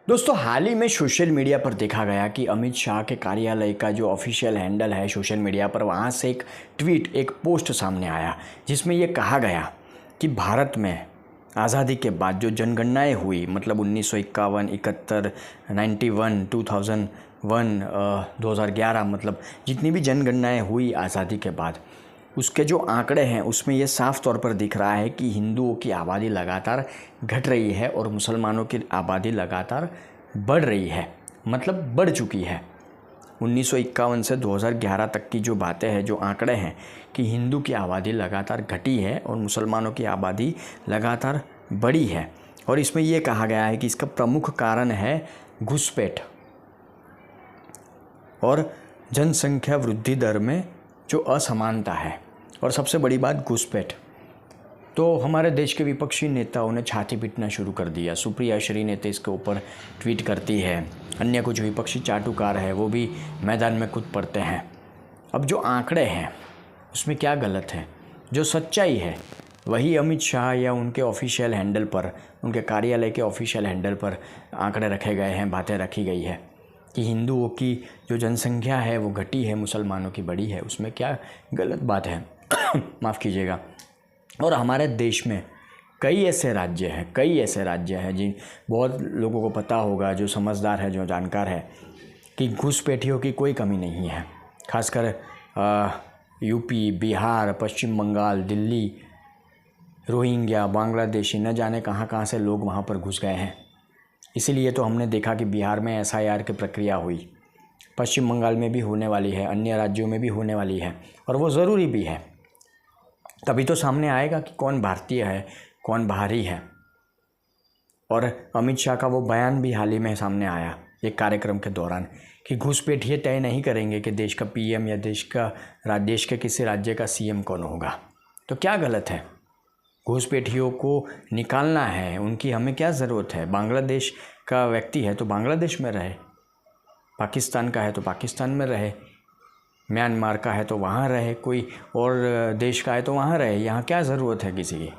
दोस्तों, हाल ही में social media पर देखा गया कि अमित शाह के कार्यालय का जो ऑफिशियल हैंडल है सोशल मीडिया पर, वहाँ से एक ट्वीट, एक पोस्ट सामने आया जिसमें ये कहा गया कि भारत में आज़ादी के बाद जो जनगणनाएं हुई, मतलब 1951, 71, 91, 2001, 2011, मतलब जितनी भी जनगणनाएं हुई आज़ादी के बाद, उसके जो आंकड़े हैं उसमें ये साफ तौर पर दिख रहा है कि हिंदुओं की आबादी लगातार घट रही है और मुसलमानों की आबादी लगातार बढ़ रही है, मतलब बढ़ चुकी है। 1951 से 2011 तक की जो बातें हैं, जो आंकड़े हैं कि हिंदू की आबादी लगातार घटी है और मुसलमानों की आबादी लगातार बढ़ी है। और इसमें यह कहा गया है कि इसका प्रमुख कारण है घुसपैठ और जनसंख्या वृद्धि दर में जो असमानता है, और सबसे बड़ी बात घुसपैठ। तो हमारे देश के विपक्षी नेताओं ने छाती पीटना शुरू कर दिया। सुप्रिया श्रीनेत इसके ऊपर ट्वीट करती है, अन्य कुछ विपक्षी चाटुकार है वो भी मैदान में कूद पड़ते हैं। अब जो आंकड़े हैं उसमें क्या गलत है? जो सच्चाई है वही अमित शाह या उनके ऑफिशियल हैंडल पर, उनके कार्यालय के ऑफिशियल हैंडल पर आंकड़े रखे गए हैं, बातें रखी गई है कि हिंदुओं की जो जनसंख्या है वो घटी है, मुसलमानों की बढ़ी है। उसमें क्या गलत बात है? माफ़ कीजिएगा। और हमारे देश में कई ऐसे राज्य हैं जी, बहुत लोगों को पता होगा, जो समझदार है, जो जानकार है, कि घुसपैठियों की कोई कमी नहीं है। खासकर यूपी, बिहार, पश्चिम बंगाल, दिल्ली, रोहिंग्या, बांग्लादेशी, न जाने कहाँ कहाँ से लोग वहाँ पर घुस गए हैं। इसीलिए तो हमने देखा कि बिहार में एसआईआर की प्रक्रिया हुई, पश्चिम बंगाल में भी होने वाली है, अन्य राज्यों में भी होने वाली है, और वो ज़रूरी भी है। तभी तो सामने आएगा कि कौन भारतीय है, कौन बाहरी है। और अमित शाह का वो बयान भी हाल ही में सामने आया एक कार्यक्रम के दौरान कि घुसपैठिए तय नहीं करेंगे कि देश का पीएम या देश के किसी राज्य का सीएम कौन होगा। तो क्या गलत है? घुसपैठियों को निकालना है, उनकी हमें क्या ज़रूरत है? बांग्लादेश का व्यक्ति है तो बांग्लादेश में रहे, पाकिस्तान का है तो पाकिस्तान में रहे, म्यांमार का है तो वहाँ रहे, कोई और देश का है तो वहाँ रहे। यहाँ क्या ज़रूरत है किसी की?